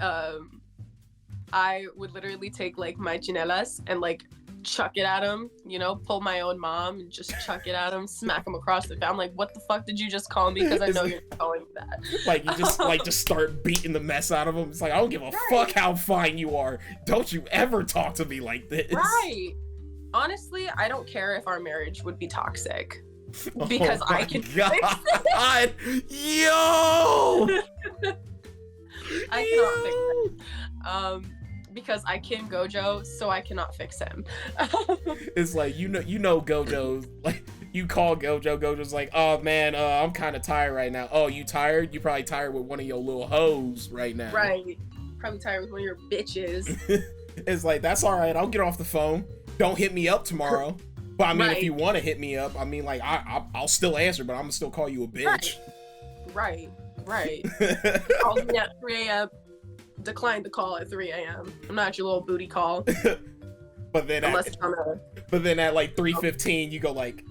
I would literally take like my chinelas and like chuck it at him, you know, pull my own mom and just chuck it at him, smack him across the face. I'm like, what the fuck did you just call me? Because I know you're calling me that. Like, you just start beating the mess out of him. It's like, I don't give a fuck how fine you are. Don't you ever talk to me like this. Right. Honestly, I don't care if our marriage would be toxic. Because I can fix it. Yo! I cannot fix it. Because I can Gojo, so I cannot fix him. It's like, you know Gojo, like, you call Gojo's like, oh man, I'm kind of tired right now. Oh, you tired? You probably tired with one of your little hoes right now. Right. Probably tired with one of your bitches. It's like, that's all right. I'll get off the phone. Don't hit me up tomorrow. But I mean, if you want to hit me up, I mean, like, I'll still answer, but I'm gonna still call you a bitch. Right. Call me at 3 a.m. Decline the call at 3 a.m. I'm not your little booty call. But then at like 3:15, you go like,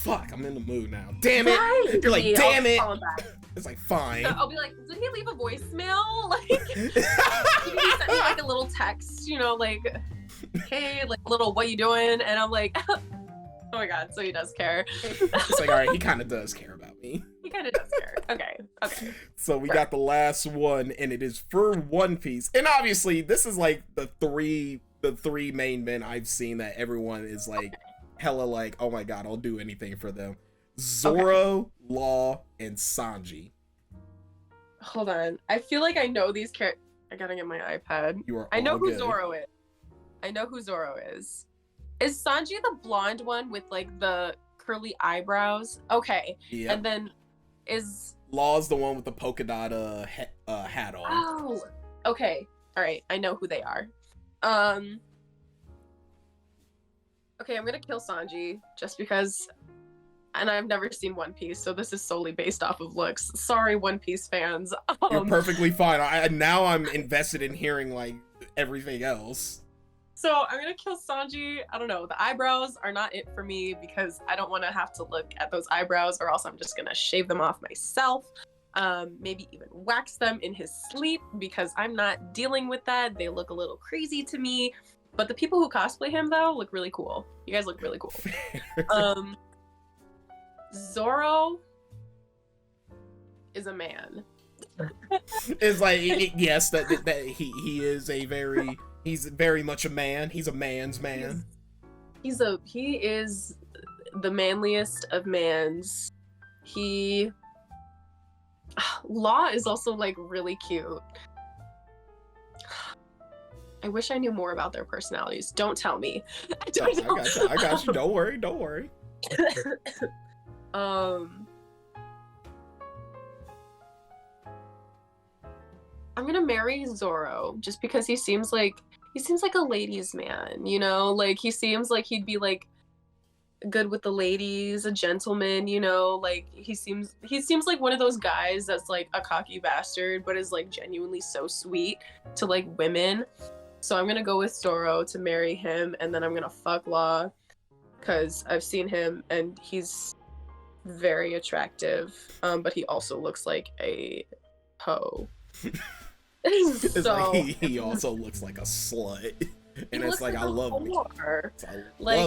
fuck, I'm in the mood now. Damn it. Right. You're like, damn it. Call him back. It's like, fine. So I'll be like, did he leave a voicemail? Like, did he send me like a little text, you know, like, hey, like a little, what you doing? And I'm like, oh my god, so he does care. It's like, all right, he kind of does care about me. He kind of does care. Okay. So we got the last one, and it is for One Piece. And obviously, this is like the three main men I've seen that everyone is like hella like, oh my god, I'll do anything for them. Zoro, Law, and Sanji. Hold on. I feel like I know these characters. I gotta get my iPad. I know who Zoro is. I know who Zoro is. Is Sanji the blonde one with like the curly eyebrows? Okay. Yep. And then is Law's the one with the polka dot hat on. Oh. Okay. All right. I know who they are. Okay, I'm gonna kill Sanji just because. And I've never seen One Piece, so this is solely based off of looks. Sorry, One Piece fans. You're perfectly fine. Now I'm invested in hearing like everything else. So I'm gonna kill Sanji. I don't know. The eyebrows are not it for me because I don't want to have to look at those eyebrows, or else I'm just gonna shave them off myself. Maybe even wax them in his sleep because I'm not dealing with that. They look a little crazy to me. But the people who cosplay him though look really cool. You guys look really cool. Zoro is a man. It's like yes, that he is he's very much a man. He's a man's man. He is the manliest of mans. Law is also like really cute. I wish I knew more about their personalities. Don't tell me. I got you. Don't worry. I'm gonna marry Zoro just because he seems like a ladies' man, you know? Like he seems like he'd be like good with the ladies, a gentleman, you know? Like he seems like one of those guys that's like a cocky bastard but is like genuinely so sweet to like women. So I'm gonna go with Zoro to marry him, and then I'm gonna fuck Law because I've seen him and he's very attractive, but he also looks like a hoe. It's like he also looks like a slut, and it's like I love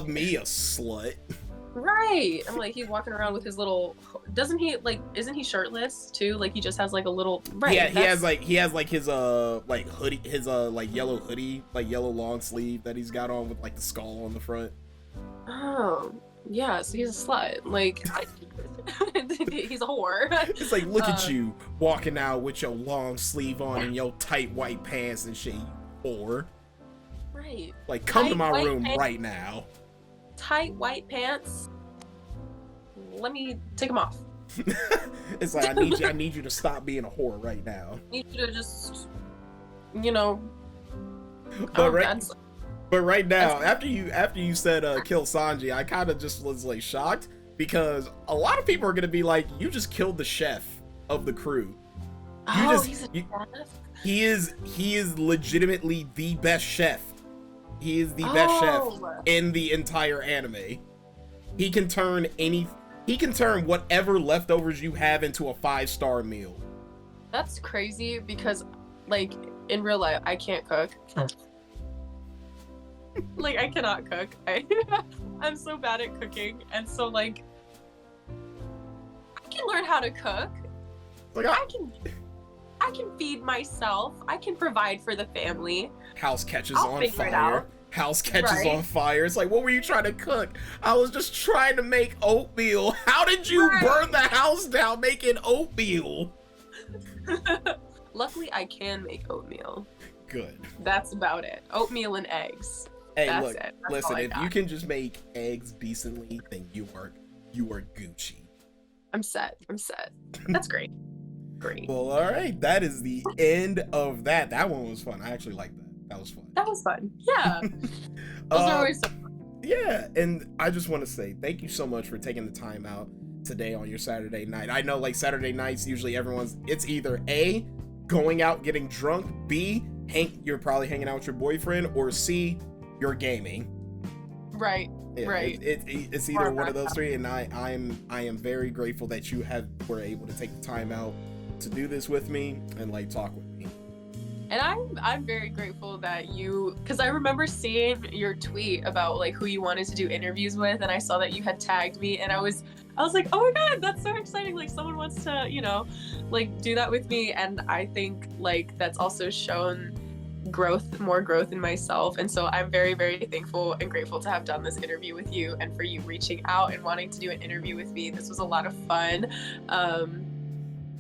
me a slut. Right. I'm like, he's walking around with his little. Isn't he shirtless too? Like he just has like a little. Right. Yeah, he has like his like hoodie, his like yellow hoodie, like yellow long sleeve that he's got on with like the skull on the front. Oh. Yeah, so he's a slut. Like, he's a whore. It's like, look at you walking out with your long sleeve on and your tight white pants and shit, you whore. Right. Like, come to my room right now. Tight white pants. Let me take them off. It's like, I need you to stop being a whore right now. I need you to just, you know. But right now, after you said kill Sanji, I kind of just was like shocked because a lot of people are gonna be like, you just killed the chef of the crew. He's a chef? He is legitimately the best chef. He is the best chef in the entire anime. He can turn whatever leftovers you have into a 5-star meal. That's crazy because, like, in real life, I can't cook. Like, I cannot cook. I'm so bad at cooking, and so, like, I can learn how to cook. Like, I can feed myself. I can provide for the family. House catches on fire. House catches on fire. It's like, what were you trying to cook? I was just trying to make oatmeal. How did you burn the house down making oatmeal? Luckily, I can make oatmeal. Good. That's about it. Oatmeal and eggs. Hey, That's look, it. That's listen, if you can just make eggs decently, then you are Gucci. I'm set. That's great. Great. Well, all right. That is the end of that. That one was fun. I actually liked that. That was fun. That was fun. Yeah. Those are always so fun. Yeah, and I just want to say thank you so much for taking the time out today on your Saturday night. I know, like, Saturday nights, usually it's either A, going out getting drunk, B, you're probably hanging out with your boyfriend, or C, you're gaming. Right. Yeah, Right. it's either one of those three, and I am very grateful that you were able to take the time out to do this with me and like talk with me. And I'm very grateful that you, because I remember seeing your tweet about like who you wanted to do interviews with, and I saw that you had tagged me, and I was like, oh my god, that's so exciting! Like someone wants to, you know, like do that with me, and I think like that's also shown more growth in myself, and so I'm very, very thankful and grateful to have done this interview with you, and for you reaching out and wanting to do an interview with me. This was a lot of fun.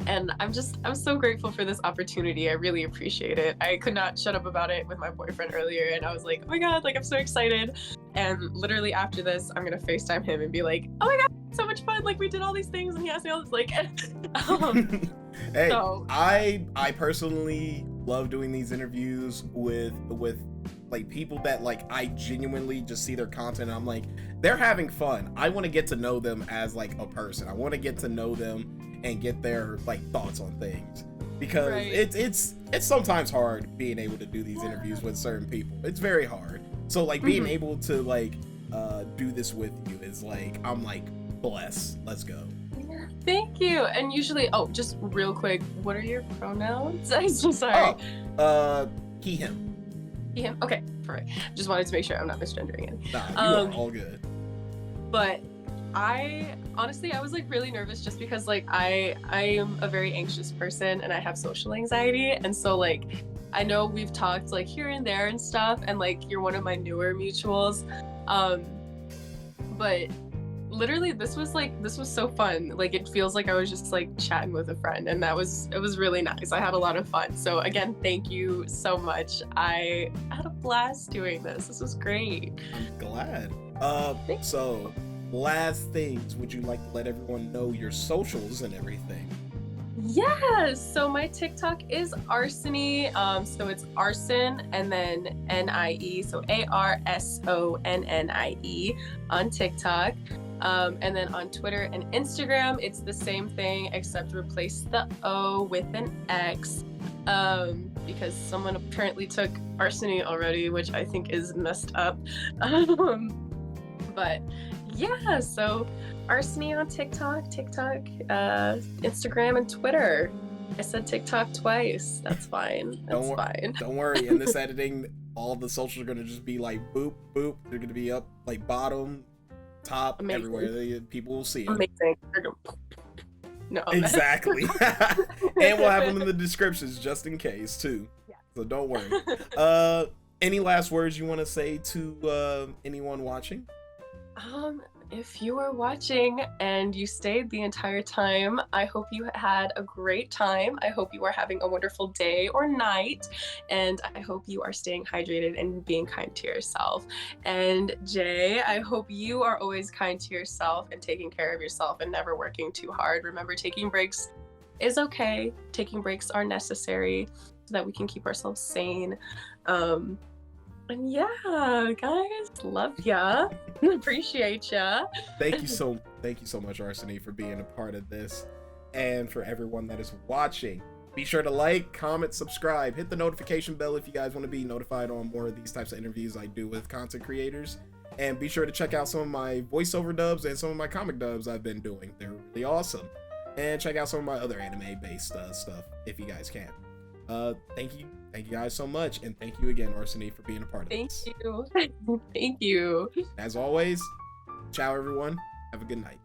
And I'm so grateful for this opportunity. I really appreciate it. I could not shut up about it with my boyfriend earlier, and I was like, oh my god, like I'm so excited. And literally after this, I'm gonna FaceTime him and be like, oh my god, so much fun, like we did all these things and he asked me all this, like hey, so I personally love doing these interviews with like people that like I genuinely just see their content and I'm like, they're having fun. I want to get to know them as like a person. I want to get to know them and get their like thoughts on things, because right. it's sometimes hard being able to do these interviews with certain people. It's very hard. So like being able to like do this with you is like, I'm like blessed. Let's go. Thank you. And usually, oh, just real quick, what are your pronouns? I'm so sorry. He, him. He, him. Okay, perfect. Just wanted to make sure I'm not misgendering it. Nah, you are all good. But I honestly, I was like really nervous just because like I am a very anxious person and I have social anxiety, and so like I know we've talked like here and there and stuff, and like you're one of my newer mutuals, but literally this was so fun. Like it feels like I was just like chatting with a friend, and it was really nice. I had a lot of fun. So again, thank you so much. I had a blast doing this. This was great. I'm glad. So last things, would you like to let everyone know your socials and everything? Yes, so my TikTok is Arsonnie, so it's Arson and then N-I-E, so ARSONNIE on TikTok, and then on Twitter and Instagram it's the same thing except replace the O with an X, because someone apparently took Arsonnie already, which I think is messed up, but yeah, so Arsonnie on TikTok, Instagram, and Twitter. I said TikTok twice. That's fine. That's fine. Don't worry. In this editing, all the socials are going to just be like boop, boop. They're going to be up, like bottom, top, amazing. Everywhere. People will see them. Amazing. No. Exactly. And we'll have them in the descriptions just in case, too. Yeah. So don't worry. Any last words you want to say to anyone watching? If you are watching and you stayed the entire time, I hope you had a great time. I hope you are having a wonderful day or night, and I hope you are staying hydrated and being kind to yourself. And Jay, I hope you are always kind to yourself and taking care of yourself and never working too hard. Remember, taking breaks is okay. Taking breaks are necessary so that we can keep ourselves sane. And yeah, guys, love ya. Appreciate ya. Thank you so much, Arsonnie, for being a part of this. And for everyone that is watching, be sure to like, comment, subscribe, hit the notification bell if you guys want to be notified on more of these types of interviews I do with content creators. And be sure to check out some of my voiceover dubs and some of my comic dubs I've been doing. They're really awesome. And check out some of my other anime-based stuff if you guys can. Thank you guys so much, and thank you again, Arsonnie, for being a part of this. Thank you. Thank you. As always, ciao everyone. Have a good night.